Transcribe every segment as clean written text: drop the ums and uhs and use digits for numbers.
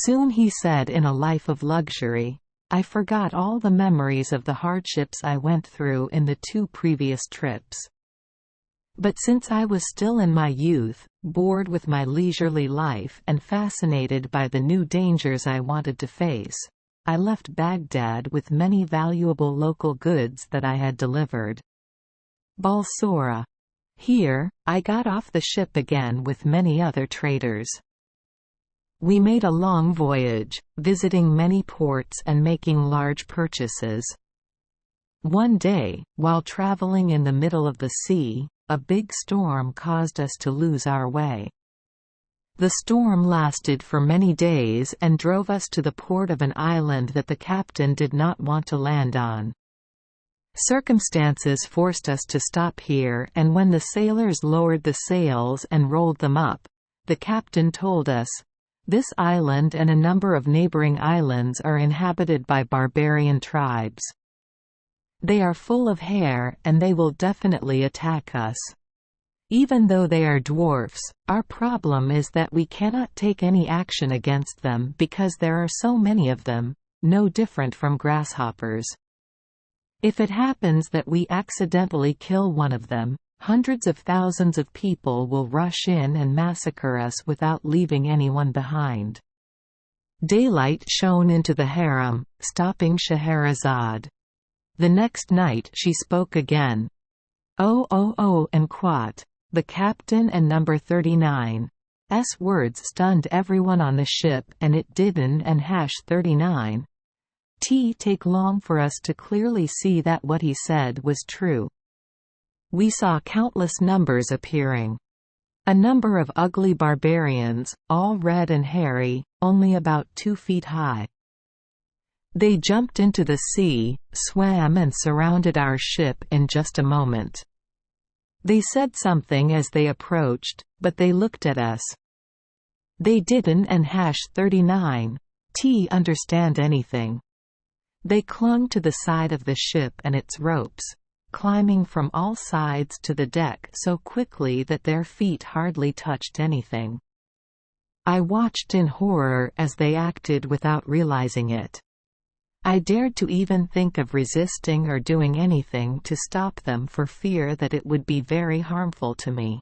Soon he said, in a life of luxury, I forgot all the memories of the hardships I went through in the 2 previous trips. But since I was still in my youth, bored with my leisurely life and fascinated by the new dangers I wanted to face, I left Baghdad with many valuable local goods that I had delivered. Balsora. Here, I got off the ship again with many other traders. We made a long voyage, visiting many ports and making large purchases. One day, while traveling in the middle of the sea, a big storm caused us to lose our way. The storm lasted for many days and drove us to the port of an island that the captain did not want to land on. Circumstances forced us to stop here, and when the sailors lowered the sails and rolled them up, the captain told us, "This island and a number of neighboring islands are inhabited by barbarian tribes. They are full of hair and they will definitely attack us. Even though they are dwarfs, our problem is that we cannot take any action against them because there are so many of them, no different from grasshoppers. If it happens that we accidentally kill one of them, hundreds of thousands of people will rush in and massacre us without leaving anyone behind." Daylight shone into the harem, stopping Scheherazade. The next night she spoke again. Oh, and Quat, the captain and number 39's words stunned everyone on the ship, and it didn't and #39 take long for us to clearly see that what he said was true. We saw countless numbers appearing. A number of ugly barbarians, all red and hairy, only about 2 feet high. They jumped into the sea, swam and surrounded our ship in just a moment. They said something as they approached, but they looked at us. They didn't and #39 understand anything. They clung to the side of the ship and its ropes, climbing from all sides to the deck so quickly that their feet hardly touched anything. I watched in horror as they acted without realizing it. I dared to even think of resisting or doing anything to stop them for fear that it would be very harmful to me.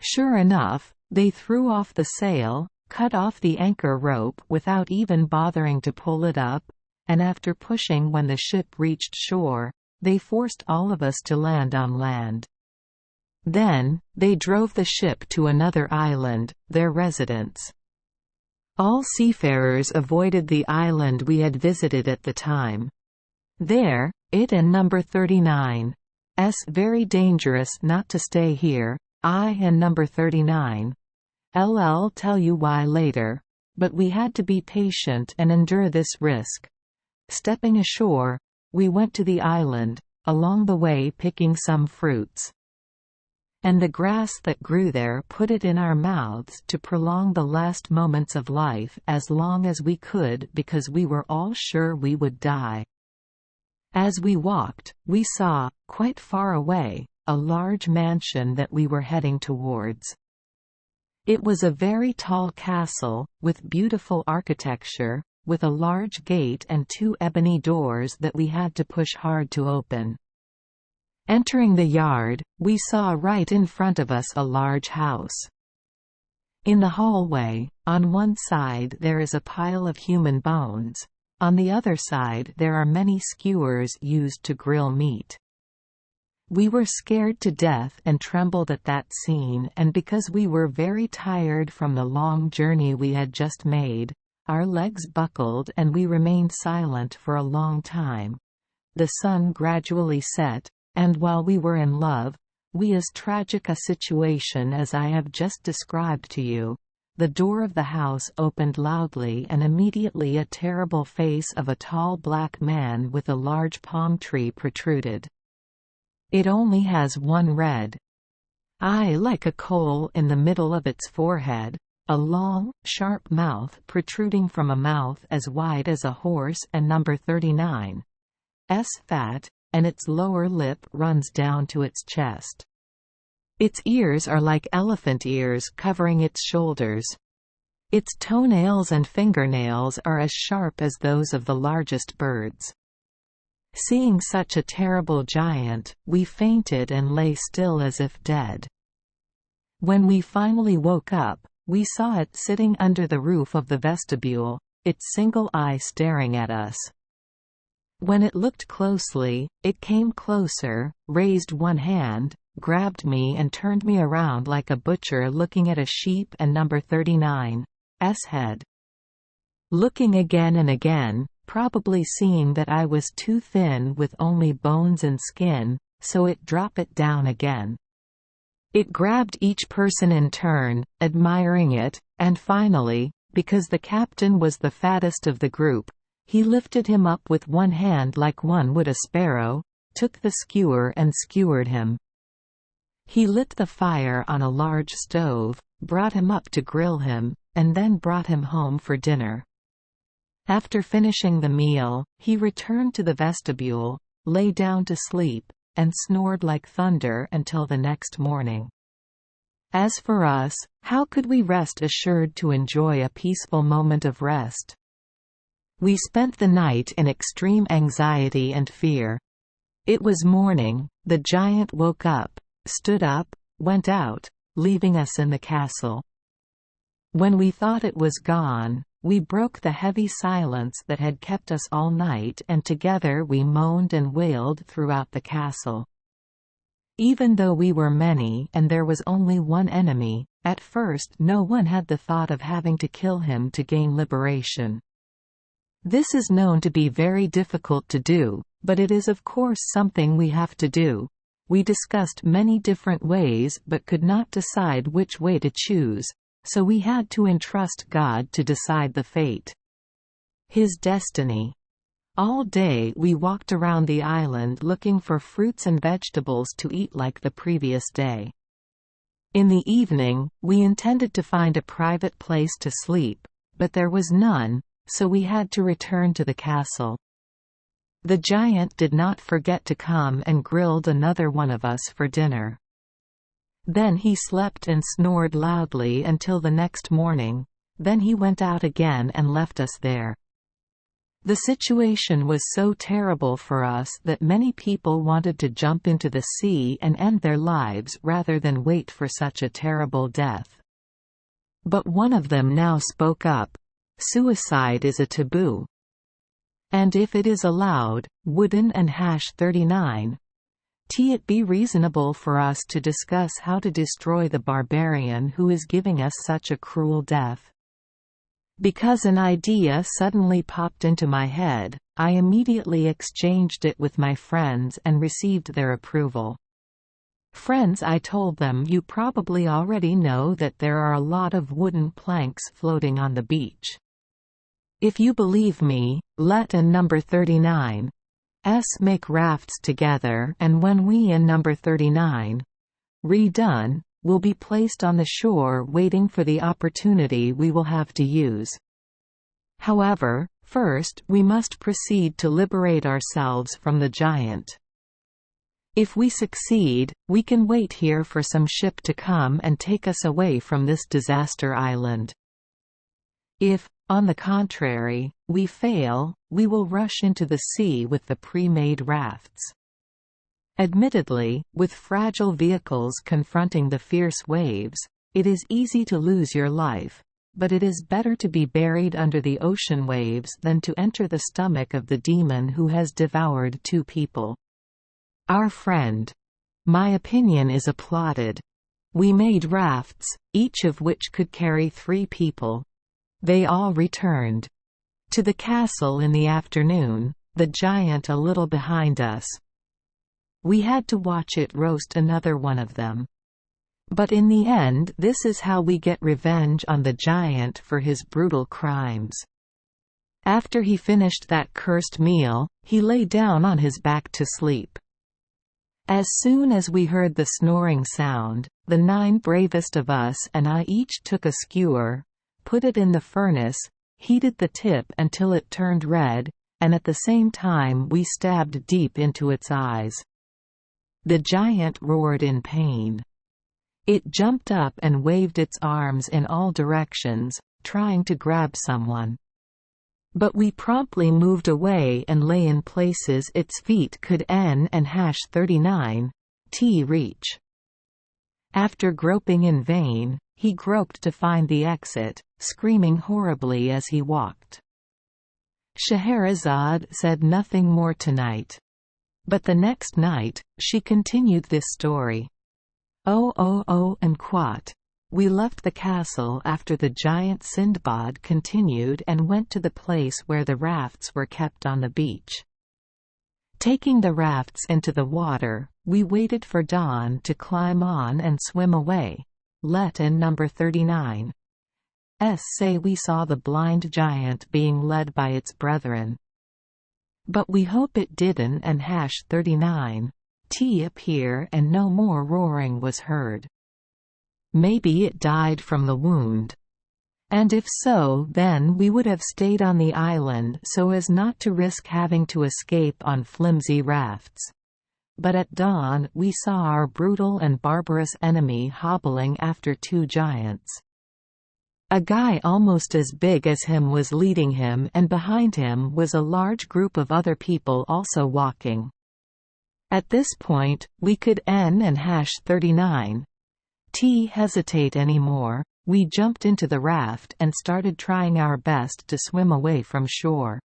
Sure enough, they threw off the sail, cut off the anchor rope without even bothering to pull it up, and after pushing when the ship reached shore, they forced all of us to land on land. Then, they drove the ship to another island, their residence. All seafarers avoided the island we had visited at the time. There, it and number 39's very dangerous not to stay here. I and number 39 I'll tell you why later, but we had to be patient and endure this risk. Stepping ashore, we went to the island, along the way picking some fruits. And the grass that grew there put it in our mouths to prolong the last moments of life as long as we could because we were all sure we would die. As we walked, we saw, quite far away, a large mansion that we were heading towards. It was a very tall castle, with beautiful architecture, with a large gate and 2 ebony doors that we had to push hard to open. Entering the yard, we saw right in front of us a large house. In the hallway, on one side there is a pile of human bones, on the other side there are many skewers used to grill meat. We were scared to death and trembled at that scene, and because we were very tired from the long journey we had just made, our legs buckled and we remained silent for a long time. The sun gradually set, and while we were in love, as tragic a situation as I have just described to you, the door of the house opened loudly and immediately a terrible face of a tall black man with a large palm tree protruded. It only has one red eye like a coal in the middle of its forehead, a long, sharp mouth protruding from a mouth as wide as a horse, and number 39's fat, and its lower lip runs down to its chest. Its ears are like elephant ears covering its shoulders. Its toenails and fingernails are as sharp as those of the largest birds. Seeing such a terrible giant, we fainted and lay still as if dead. When we finally woke up, we saw it sitting under the roof of the vestibule, its single eye staring at us. When it looked closely, it came closer, raised one hand, grabbed me and turned me around like a butcher looking at a sheep and number 39's head. Looking again and again, probably seeing that I was too thin with only bones and skin, so it dropped it down again. It grabbed each person in turn, admiring it, and finally, because the captain was the fattest of the group, he lifted him up with one hand like one would a sparrow, took the skewer and skewered him. He lit the fire on a large stove, brought him up to grill him, and then brought him home for dinner. After finishing the meal, he returned to the vestibule, lay down to sleep, and snored like thunder until the next morning. As for us, how could we rest assured to enjoy a peaceful moment of rest? We spent the night in extreme anxiety and fear. It was morning, the giant woke up, stood up, went out, leaving us in the castle. When we thought it was gone, we broke the heavy silence that had kept us all night and together we moaned and wailed throughout the castle. Even though we were many and there was only one enemy, at first no one had the thought of having to kill him to gain liberation. This is known to be very difficult to do, but it is of course something we have to do. We discussed many different ways but could not decide which way to choose, so we had to entrust God to decide the fate. His destiny. All day we walked around the island looking for fruits and vegetables to eat like the previous day. In the evening, we intended to find a private place to sleep, but there was none, so we had to return to the castle. The giant did not forget to come and grilled another one of us for dinner. Then he slept and snored loudly until the next morning, then he went out again and left us there. The situation was so terrible for us that many people wanted to jump into the sea and end their lives rather than wait for such a terrible death. But one of them now spoke up. Suicide is a taboo. And if it is allowed, wooden and #39, it be reasonable for us to discuss how to destroy the barbarian who is giving us such a cruel death. Because an idea suddenly popped into my head, I immediately exchanged it with my friends and received their approval. Friends, I told them, you probably already know that there are a lot of wooden planks floating on the beach. If you believe me, let and number 39's make rafts together, and when we and number 39's redone, will be placed on the shore waiting for the opportunity we will have to use. However, first we must proceed to liberate ourselves from the giant. If we succeed, we can wait here for some ship to come and take us away from this disaster island. If, on the contrary, we fail, we will rush into the sea with the pre-made rafts. Admittedly, with fragile vehicles confronting the fierce waves, it is easy to lose your life, but it is better to be buried under the ocean waves than to enter the stomach of the demon who has devoured 2 people. Our friend. My opinion is applauded. We made rafts, each of which could carry 3 people. They all returned to the castle in the afternoon, the giant a little behind us. We had to watch it roast another one of them. But in the end, this is how we get revenge on the giant for his brutal crimes. After he finished that cursed meal, he lay down on his back to sleep. As soon as we heard the snoring sound, the 9 bravest of us and I each took a skewer, put it in the furnace, heated the tip until it turned red, and at the same time we stabbed deep into its eyes. The giant roared in pain. It jumped up and waved its arms in all directions, trying to grab someone. But we promptly moved away and lay in places its feet could n/39 t reach. After groping in vain, he groped to find the exit, screaming horribly as he walked. Scheherazade said nothing more tonight. But the next night, she continued this story. And quat. We left the castle after the giant Sinbad continued and went to the place where the rafts were kept on the beach. Taking the rafts into the water, we waited for dawn to climb on and swim away. Let in number 39. Say we saw the blind giant being led by its brethren. But we hope it didn't and #39 t appear and no more roaring was heard. Maybe it died from the wound. And if so, then we would have stayed on the island so as not to risk having to escape on flimsy rafts. But at dawn we saw our brutal and barbarous enemy hobbling after two giants. A guy almost as big as him was leading him, and behind him was a large group of other people also walking. At this point, we could n and #39 t hesitate anymore. We jumped into the raft and started trying our best to swim away from shore.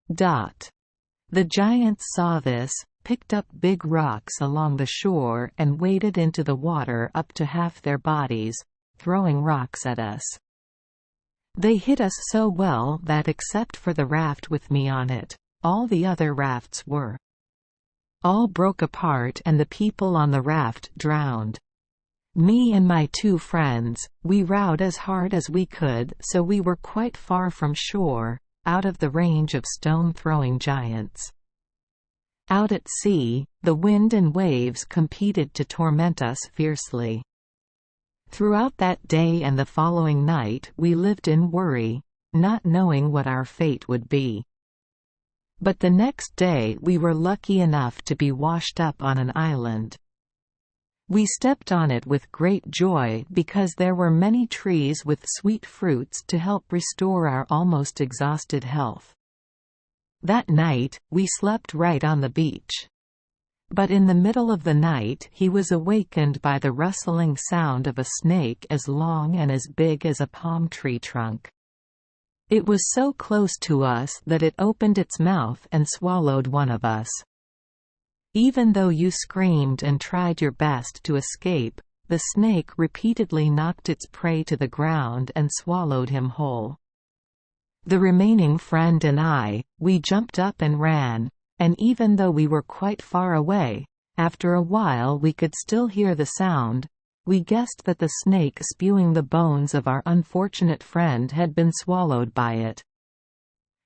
The giants saw this, picked up big rocks along the shore and waded into the water up to half their bodies, throwing rocks at us. They hit us so well that except for the raft with me on it, all the other rafts were. All broke apart and the people on the raft drowned. Me and my two friends, we rowed as hard as we could, so we were quite far from shore, out of the range of stone-throwing giants. Out at sea, the wind and waves competed to torment us fiercely. Throughout that day and the following night we lived in worry, not knowing what our fate would be. But the next day we were lucky enough to be washed up on an island. We stepped on it with great joy because there were many trees with sweet fruits to help restore our almost exhausted health. That night, we slept right on the beach. But in the middle of the night he was awakened by the rustling sound of a snake as long and as big as a palm tree trunk. It was so close to us that it opened its mouth and swallowed one of us. Even though you screamed and tried your best to escape, the snake repeatedly knocked its prey to the ground and swallowed him whole. The remaining friend and I, we jumped up and ran, and even though we were quite far away, after a while we could still hear the sound. We guessed that the snake spewing the bones of our unfortunate friend had been swallowed by it.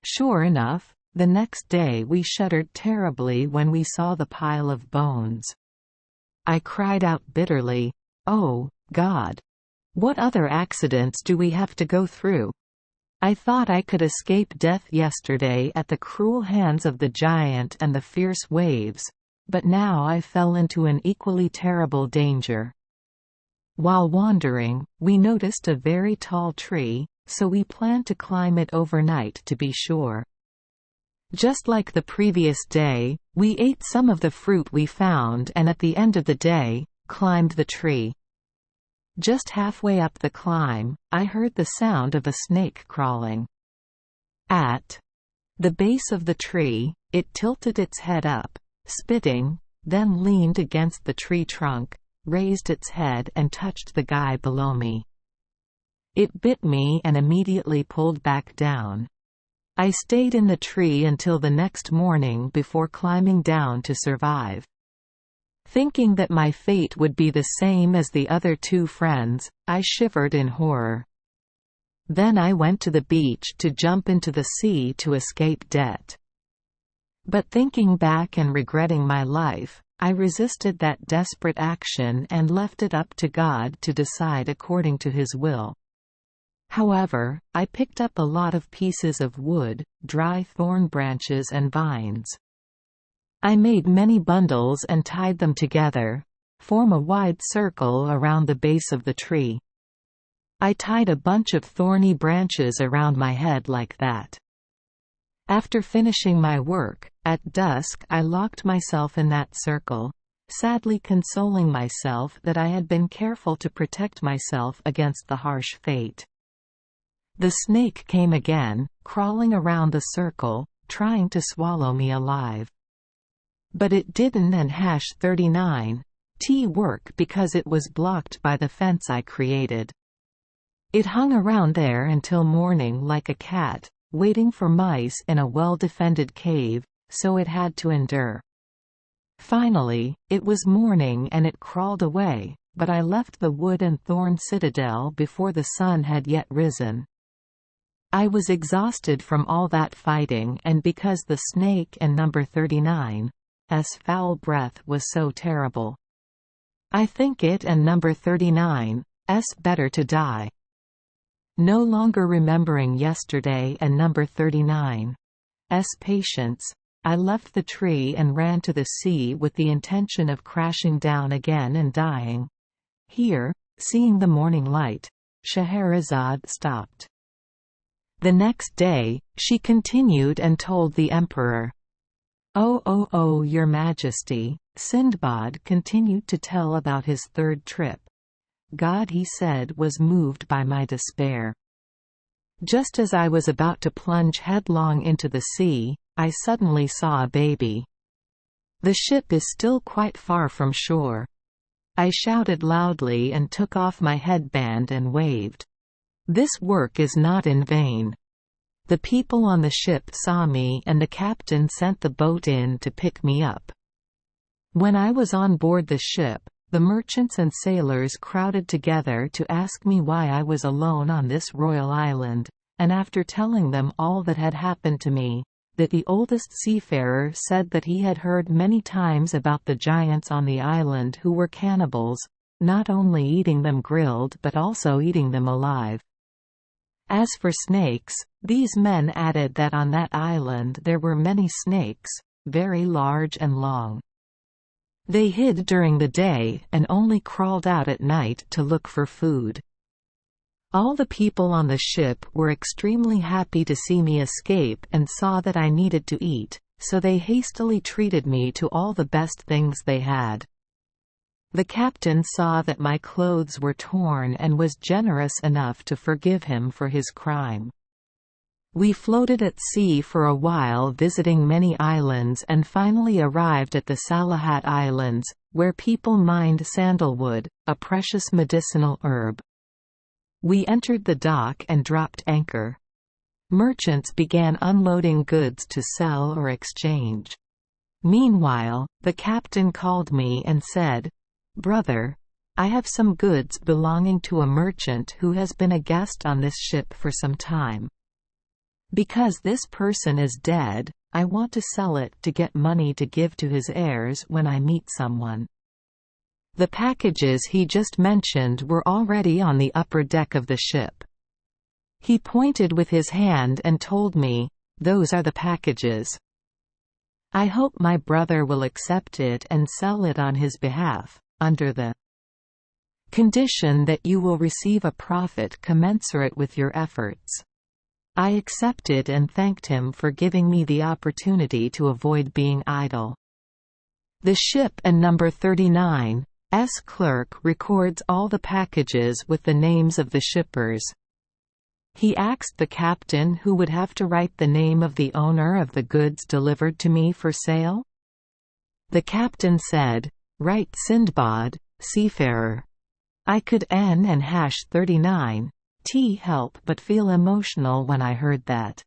Sure enough, the next day we shuddered terribly when we saw the pile of bones. I cried out bitterly, "Oh, God! What other accidents do we have to go through? I thought I could escape death yesterday at the cruel hands of the giant and the fierce waves, but now I fell into an equally terrible danger." While wandering, we noticed a very tall tree, so we planned to climb it overnight to be sure. Just like the previous day, we ate some of the fruit we found and at the end of the day, climbed the tree. Just halfway up the climb, I heard the sound of a snake crawling. At the base of the tree, it tilted its head up, spitting, then leaned against the tree trunk, raised its head and touched the guy below me. It bit me and immediately pulled back down. I stayed in the tree until the next morning before climbing down to survive. Thinking that my fate would be the same as the other two friends, I shivered in horror. Then I went to the beach to jump into the sea to escape death. But thinking back and regretting my life, I resisted that desperate action and left it up to God to decide according to His will. However, I picked up a lot of pieces of wood, dry thorn branches and vines. I made many bundles and tied them together, form a wide circle around the base of the tree. I tied a bunch of thorny branches around my head like that. After finishing my work, at dusk I locked myself in that circle, sadly consoling myself that I had been careful to protect myself against the harsh fate. The snake came again, crawling around the circle, trying to swallow me alive. But it didn't, and #39 work because it was blocked by the fence I created. It hung around there until morning like a cat, waiting for mice in a well-defended cave, so it had to endure. Finally, it was morning and it crawled away, but I left the wood and thorn citadel before the sun had yet risen. I was exhausted from all that fighting, and because the snake and number 39's foul breath was so terrible. I think it and number 39's better to die. No longer remembering yesterday and number 39's patience, I left the tree and ran to the sea with the intention of crashing down again and dying. Here, seeing the morning light, Scheherazade stopped. The next day, she continued and told the emperor, "Oh, your majesty." Sinbad continued to tell about his third trip. God, he said, was moved by my despair. Just as I was about to plunge headlong into the sea, I suddenly saw a baby. The ship is still quite far from shore. I shouted loudly and took off my headband and waved. This work is not in vain. The people on the ship saw me and the captain sent the boat in to pick me up. When I was on board the ship, the merchants and sailors crowded together to ask me why I was alone on this royal island, and after telling them all that had happened to me, that the oldest seafarer said that he had heard many times about the giants on the island who were cannibals, not only eating them grilled but also eating them alive. As for snakes, these men added that on that island there were many snakes, very large and long. They hid during the day and only crawled out at night to look for food. All the people on the ship were extremely happy to see me escape and saw that I needed to eat, so they hastily treated me to all the best things they had. The captain saw that my clothes were torn and was generous enough to forgive him for his crime. We floated at sea for a while, visiting many islands, and finally arrived at the Salahat Islands, where people mined sandalwood, a precious medicinal herb. We entered the dock and dropped anchor. Merchants began unloading goods to sell or exchange. Meanwhile, the captain called me and said, "Brother, I have some goods belonging to a merchant who has been a guest on this ship for some time. Because this person is dead, I want to sell it to get money to give to his heirs when I meet someone." The packages he just mentioned were already on the upper deck of the ship. He pointed with his hand and told me, "Those are the packages. I hope my brother will accept it and sell it on his behalf, under the condition that you will receive a profit commensurate with your efforts." I accepted and thanked him for giving me the opportunity to avoid being idle. The ship and number 39's clerk records all the packages with the names of the shippers. He asked the captain who would have to write the name of the owner of the goods delivered to me for sale. The captain said, "Write Sinbad, seafarer." I could N and #39 help but feel emotional when I heard that.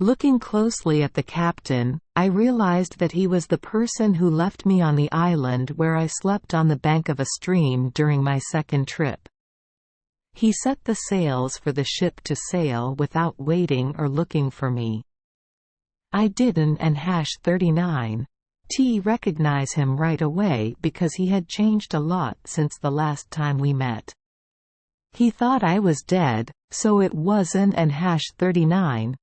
Looking closely at the captain, I realized that he was the person who left me on the island where I slept on the bank of a stream during my second trip. He set the sails for the ship to sail without waiting or looking for me. I didn't and #39 recognize him right away because he had changed a lot since the last time we met. He thought I was dead, so it wasn't and #39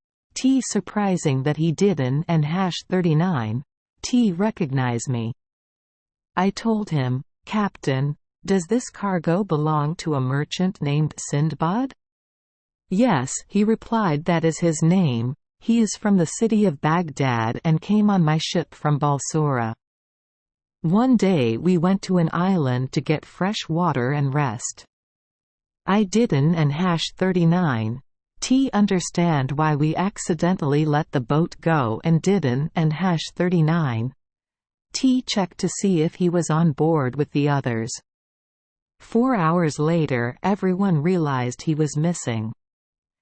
surprising that he didn't and #39 recognize me. I told him, "Captain, "Does this cargo belong to a merchant named Sinbad?" "Yes," he replied, "that is his name. He is from the city of Baghdad and came on my ship from Balsora. One day we went to an island to get fresh water and rest. I didn't and #39 T understand why we accidentally let the boat go and didn't and #39 T check to see if he was on board with the others. 4 hours later everyone realized he was missing.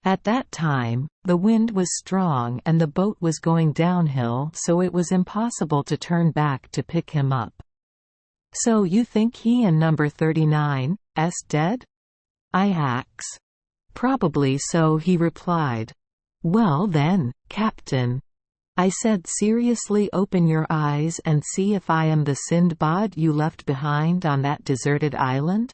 At that time, the wind was strong and the boat was going downhill, so it was impossible to turn back to pick him up." "So you think he and number 39's dead?" I asked. "Probably so," he replied. "Well then, Captain," I said seriously, "open your eyes and see if I am the Sinbad you left behind on that deserted island."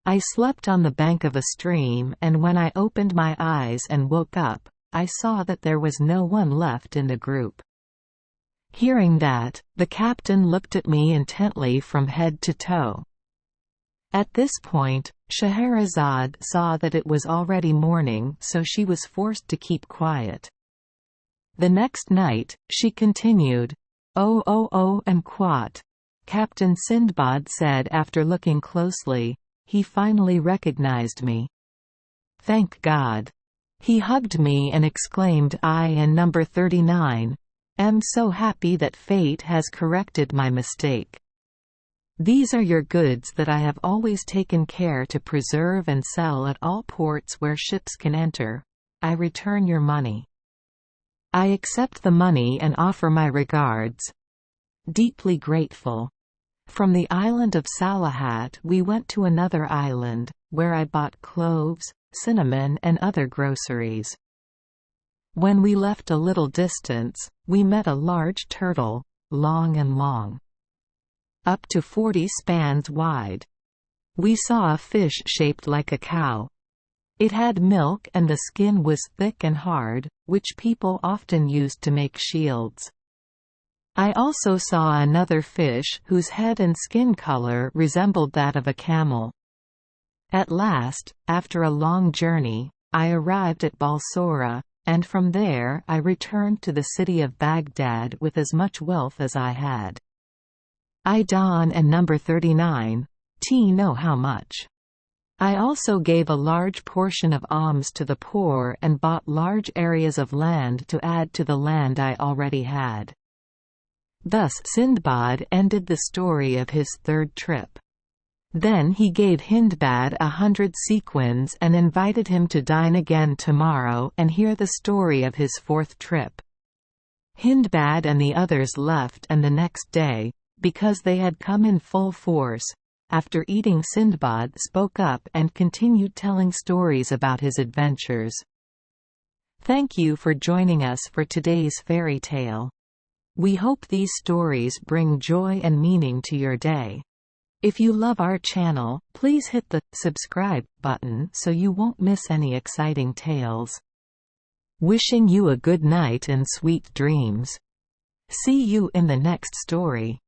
I slept on the bank of a stream, and when I opened my eyes and woke up, I saw that there was no one left in the group. Hearing that, the captain looked at me intently from head to toe. At this point, Scheherazade saw that it was already morning, so she was forced to keep quiet. The next night, she continued, "Oh, and Quat," Captain Sinbad said after looking closely. He finally recognized me. "Thank God." He hugged me and exclaimed, "I and number 39 am so happy that fate has corrected my mistake. These are your goods that I have always taken care to preserve and sell at all ports where ships can enter. I return your money. I accept the money and offer my regards. Deeply grateful." From the island of Salahat we went to another island, where I bought cloves, cinnamon and other groceries. When we left a little distance, we met a large turtle, long, up to 40 spans wide. We saw a fish shaped like a cow. It had milk and the skin was thick and hard, which people often used to make shields. I also saw another fish whose head and skin color resembled that of a camel. At last, after a long journey, I arrived at Balsora, and from there I returned to the city of Baghdad with as much wealth as I had. I Don and number 39 T know how much. I also gave a large portion of alms to the poor and bought large areas of land to add to the land I already had. Thus Sinbad ended the story of his third trip. Then he gave Hindbad 100 sequins and invited him to dine again tomorrow and hear the story of his fourth trip. Hindbad and the others left, and the next day, because they had come in full force, after eating, Sinbad spoke up and continued telling stories about his adventures. Thank you for joining us for today's fairy tale. We hope these stories bring joy and meaning to your day. If you love our channel, please hit the subscribe button so you won't miss any exciting tales. Wishing you a good night and sweet dreams. See you in the next story.